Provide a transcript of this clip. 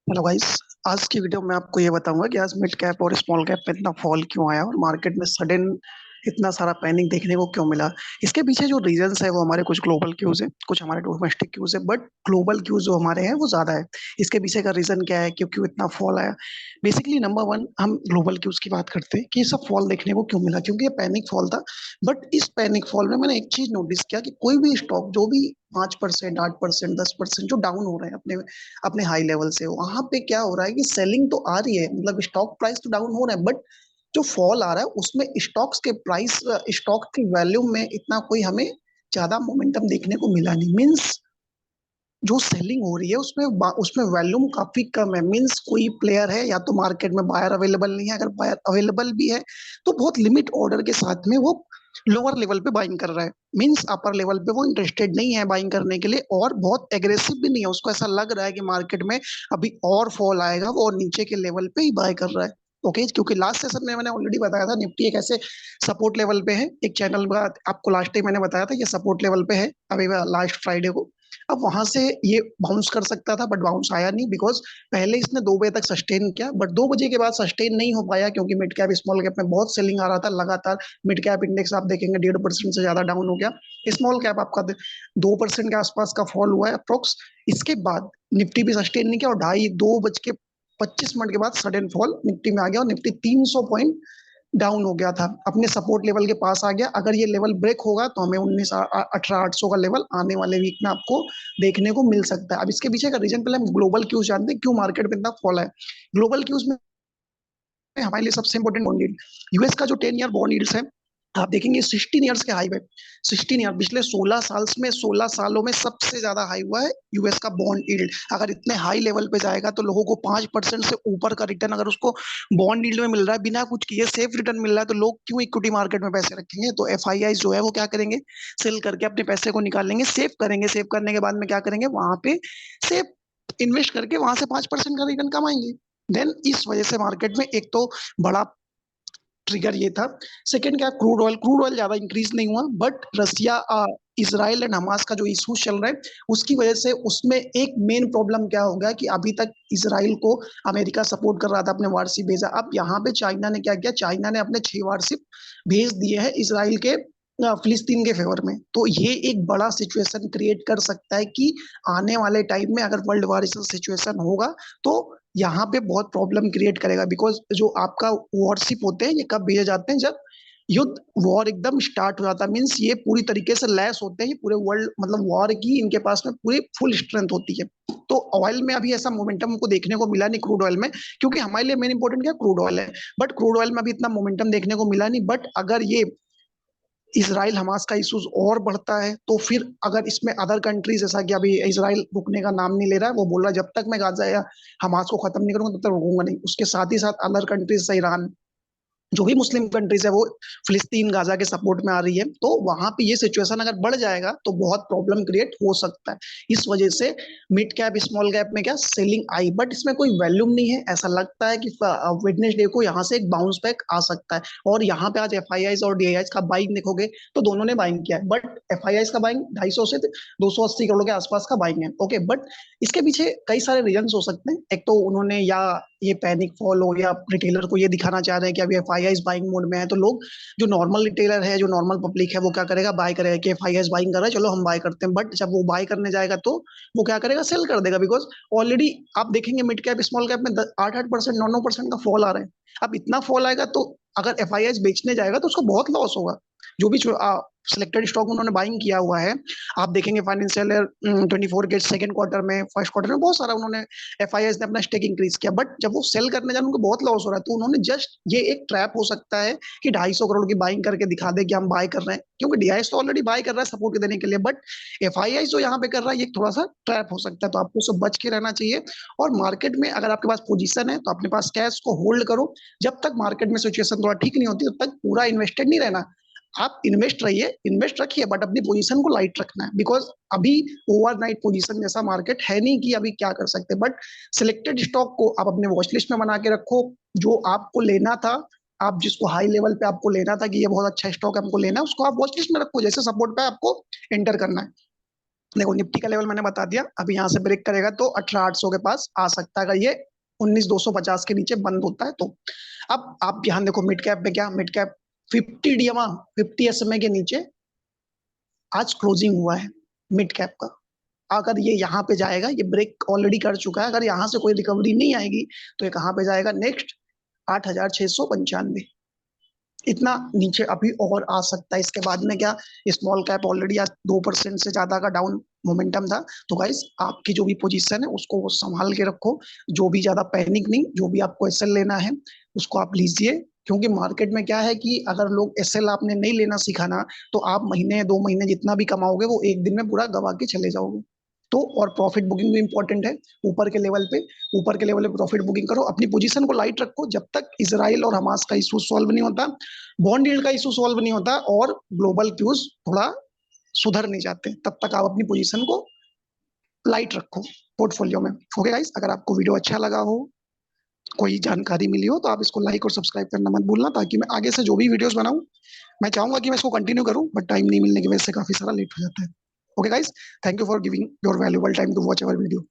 Hello guys. आज की video में आपको ये बताऊंगा कि आज मिड कैप और स्मॉल कैप में इतना फॉल क्यों आया और मार्केट में सडन इतना सारा पैनिक देखने को क्यों मिला। इसके पीछे जो रीजंस है वो हमारे कुछ ग्लोबल क्यूज है, कुछ हमारे डोमेस्टिक क्यूज है, बट ग्लोबल क्यूज जो हमारे हैं वो ज्यादा है। इसके पीछे का रीजन क्या है, क्यों क्यों इतना फॉल आया। बेसिकली नंबर वन, हम ग्लोबल क्यूज की बात करते हैं कि ये सब फॉल देखने को क्यों मिला, क्योंकि ये पैनिक फॉल था। बट इस पैनिक फॉल में मैंने एक चीज नोटिस किया कि कोई भी स्टॉक जो भी 5%, 8%, 10% जो डाउन हो रहे हैं अपने अपने हाई लेवल से, वहां पे क्या हो रहा है कि सेलिंग तो आ रही है, मतलब स्टॉक प्राइस तो डाउन हो रहा है, बट जो फॉल आ रहा है उसमें स्टॉक्स के प्राइस, स्टॉक की वैल्यू में इतना कोई हमें ज्यादा मोमेंटम देखने को मिला नहीं। मींस जो सेलिंग हो रही है उसमें उसमें वॉल्यूम काफी कम है। मींस कोई प्लेयर है या तो मार्केट में बायर अवेलेबल नहीं है, अगर बायर अवेलेबल भी है तो बहुत लिमिट ऑर्डर के साथ में वो लोअर लेवल पे बाइंग कर रहा है। मींस अपर लेवल पे वो इंटरेस्टेड नहीं है बाइंग करने के लिए, और बहुत एग्रेसिव भी नहीं है। उसको ऐसा लग रहा है कि मार्केट में अभी और फॉल आएगा, वो और नीचे के लेवल पे ही बाय कर रहा है। ओके, क्योंकि लास्ट सेशन में मैंने ऑलरेडी बताया था निफ्टी एक ऐसे सपोर्ट लेवल पे है, एक चैनल में आपको लास्ट टाइम मैंने बताया था ये सपोर्ट लेवल पे है अभी लास्ट फ्राइडे को। अब वहां से ये बाउंस कर सकता था, बट बाउंस आया नहीं, बिकॉज पहले इसने 2 बजे तक सस्टेन किया, बट 2 बजे के बाद सस्टेन नहीं हो पाया, क्योंकि मिड कैप स्मॉल कैप में बहुत सेलिंग आ रहा था लगातार। मिड कैप इंडेक्स आप देखेंगे 1.5% से ज्यादा डाउन हो गया। स्मॉल कैप आपका 2% के आसपास का फॉल हुआ है अप्रोक्स। इसके बाद निफ्टी भी सस्टेन नहीं किया और 2:25 के बाद सडन फॉल निफ्टी में आ गया और निफ्टी 300 पॉइंट डाउन हो गया था, अपने सपोर्ट लेवल के पास आ गया। अगर ये लेवल ब्रेक होगा तो हमें 18,800 का लेवल आने वाले वीक में आपको देखने को मिल सकता है। अब इसके पीछे का रीजन पहले हम ग्लोबल क्यूज जानते हैं, क्यों मार्केट में इतना फॉल है। ग्लोबल क्यूज में हमारे लिए सबसे इंपॉर्टेंट बॉन्ड यील्ड, यूएस का जो 10 ईयर बॉन्ड यील्ड्स है, आप देखेंगे 16 ईयर्स के हाई पे। 16 ईयर, पिछले 16 साल में, 16 सालों में सबसे ज्यादा हाई हुआ है यूएस का बॉन्ड यील्ड। अगर इतने हाई लेवल पे जाएगा तो लोगों को 5% से ऊपर का रिटर्न अगर उसको बॉन्ड यील्ड में मिल रहा है, बिना कुछ किए सेफ रिटर्न मिल रहा है, तो लोग क्यों इक्विटी मार्केट में पैसे रखेंगे। तो एफ जो है वो क्या करेंगे, सेल करके अपने पैसे को निकाल लेंगे, सेव करेंगे। सेव करने के बाद में क्या करेंगे, वहां पे सेफ इन्वेस्ट करके वहां से 5% का रिटर्न कमाएंगे। देन इस वजह से मार्केट में एक तो बड़ा ट्रिगर ये था। सेकंड क्या, क्रूड ऑयल ज्यादा इंक्रीज नहीं हुआ, but Russia, Israel and Hamas का जो इशू चल रहा है उसकी वजह से उसमें एक मेन प्रॉब्लम क्या हो गया कि अभी तक इसराइल को अमेरिका सपोर्ट कर रहा था, अपने वारशिप भेजा। अब यहाँ पे चाइना ने क्या किया, चाइना ने अपने 6 वारशिप भेज दिए हैं इसराइल के, फिलिस्तीन के फेवर में। तो ये एक बड़ा सिचुएशन क्रिएट कर सकता है कि आने वाले टाइम में अगर वर्ल्ड वार सिचुएशन होगा तो यहाँ पे बहुत प्रॉब्लम क्रिएट करेगा। बिकॉज जो आपका वॉरशिप होते हैं ये कब भेजे जाते हैं, जब युद्ध, वॉर एकदम स्टार्ट हो जाता है। मीन्स ये पूरी तरीके से लैस होते हैं, ये पूरे वर्ल्ड, मतलब वॉर की इनके पास में पूरी फुल स्ट्रेंथ होती है। तो ऑयल में अभी ऐसा मोमेंटम को देखने को मिला नहीं, क्रूड ऑयल में, क्योंकि हमारे लिए मेन इंपॉर्टेंट क्या, क्रूड ऑयल है। बट क्रूड ऑयल में अभी इतना मोमेंटम देखने को मिला नहीं। बट अगर ये इसराइल हमास का इशूज और बढ़ता है तो फिर अगर इसमें अदर कंट्रीज, जैसा कि अभी इसराइल रुकने का नाम नहीं ले रहा है, वो बोल रहा है जब तक मैं गाजा या हमास को खत्म नहीं करूंगा तब तक रुकूंगा नहीं। उसके साथ ही साथ अदर कंट्रीज से ईरान, जो भी मुस्लिम कंट्रीज है वो फिलिस्तीन गाजा के सपोर्ट में आ रही है। तो वहां पे ये सिचुएशन अगर बढ़ जाएगा तो बहुत प्रॉब्लम क्रिएट हो सकता है। इस वजह से मिड कैप स्मॉल कैप में क्या सेलिंग आई, बट इसमें कोई वैल्यूम नहीं है। ऐसा लगता है कि वेडनेसडे को यहाँ से एक बाउंस बैक आ सकता है। और यहाँ पे आज एफ और डी का बाइंग देखोगे तो दोनों ने बाइंग किया है, बट एफ का बाइंग 250 से 280 करोड़ के आसपास का बाइंग है। ओके, बट इसके पीछे कई सारे रीजन हो सकते हैं। एक तो उन्होंने, या ये पैनिक फॉल हो, या रिटेलर को ये दिखाना चाह रहे हैं कि अभी एफ बाइंग मोड में है, तो लोग, जो नॉर्मल रिटेलर है, जो नॉर्मल पब्लिक है, वो क्या करेगा, बाय करेगा कि एफ बाइंग कर रहा है, चलो हम बाय करते हैं। बट जब वो बाय करने जाएगा तो वो क्या करेगा, सेल कर देगा। बिकॉज ऑलरेडी आप देखेंगे मिड कैप स्मॉल कैप में 8-8%, 9-9% का फॉल आ रहा है। अब इतना फॉल आएगा तो अगर एफ बेचने जाएगा तो उसको बहुत लॉस होगा। जो भी सिलेक्टेड स्टॉक उन्होंने बाइंग किया हुआ है, आप देखेंगे फाइनेंशियल ईयर 24 के सेकंड क्वार्टर में, फर्स्ट क्वार्टर में बहुत सारा उन्होंने, एफ ने अपना स्टेक इंक्रीज किया, बट जब वो सेल करने जाए उनको बहुत लॉस हो रहा है। तो उन्होंने जस्ट, ये एक ट्रैप हो सकता है कि 250 करोड़ की बाइंग करके दिखा दे कि हम बाय कर रहे हैं, क्योंकि डीआईएस तो ऑलरेडी बाय कर रहा है सपोर्ट देने के लिए। बट एफ जो यहाँ पे कर रहा है ये थोड़ा सा ट्रैप हो सकता है, तो आपको सब बच के रहना चाहिए। और मार्केट में अगर आपके पास पोजीशन है तो अपने पास कैश को होल्ड करो। जब तक मार्केट में सिचुएशन थोड़ा ठीक नहीं होती तब तक पूरा इन्वेस्टेड नहीं रहना। आप इन्वेस्ट रहिए, इन्वेस्ट रखिए, बट अपनी पोजीशन को लाइट रखना है। बिकॉज अभी ओवरनाइट पोजीशन जैसा मार्केट है नहीं कि अभी क्या कर सकते। बट सिलेक्टेड स्टॉक को आप अपने वॉच लिस्ट में बना के रखो। जो आपको लेना था, आप जिसको हाई लेवल पे आपको लेना था कि ये बहुत अच्छा स्टॉक हमको लेना है, उसको आप वॉच लिस्ट में रखो, जैसे सपोर्ट पे आपको एंटर करना है। देखो निफ्टी का लेवल मैंने बता दिया, अभी यहाँ से ब्रेक करेगा तो 18,800 के पास आ सकता है, अगर ये 19,250 के नीचे बंद होता है तो। अब आप यहाँ देखो मिड कैप में क्या, मिड कैप 50 डीएमआ 50 एसएमए के नीचे आज क्लोजिंग हुआ है मिड कैप का। अगर ये यहाँ पे जाएगा, ये ब्रेक ऑलरेडी कर चुका है, अगर यहाँ से कोई रिकवरी नहीं आएगी तो ये कहाँ पे जाएगा नेक्स्ट, 8,695। इतना नीचे अभी और आ सकता है। इसके बाद में क्या, स्मॉल कैप ऑलरेडी आज 2% से ज्यादा का डाउन मोमेंटम था। तो गाइस आपकी जो भी पोजीशन है उसको वो संभाल के रखो, जो भी ज्यादा पैनिक नहीं, जो भी आपको एसएल लेना है उसको आप लीजिए। क्योंकि मार्केट में क्या है कि अगर लोग एसएल आपने नहीं लेना सीखा ना, तो आप महीने 2 महीने जितना भी कमाओगे वो एक दिन में पूरा गवा के चले जाओगे। तो और प्रॉफिट बुकिंग भी इंपॉर्टेंट है। ऊपर के लेवल पे, ऊपर के लेवल पे प्रॉफिट बुकिंग करो, अपनी पोजीशन को लाइट रखो जब तक इसराइल और हमास का इशू सॉल्व नहीं होता, बॉन्ड यील्ड का इशू सॉल्व नहीं होता, और ग्लोबल क्यूज थोड़ा सुधर नहीं जाते, तब तक आप अपनी पोजीशन को लाइट रखो पोर्टफोलियो में। ओके गाइस, अगर आपको वीडियो अच्छा लगा हो, कोई जानकारी मिली हो, तो आप इसको लाइक और सब्सक्राइब करना मत भूलना, ताकि मैं आगे से जो भी वीडियोस बनाऊं, मैं चाहूंगा कि मैं इसको कंटिन्यू करूं, बट टाइम नहीं मिलने की वजह से काफी सारा लेट हो जाता है। Okay guys, thank you for giving your valuable time to watch our video.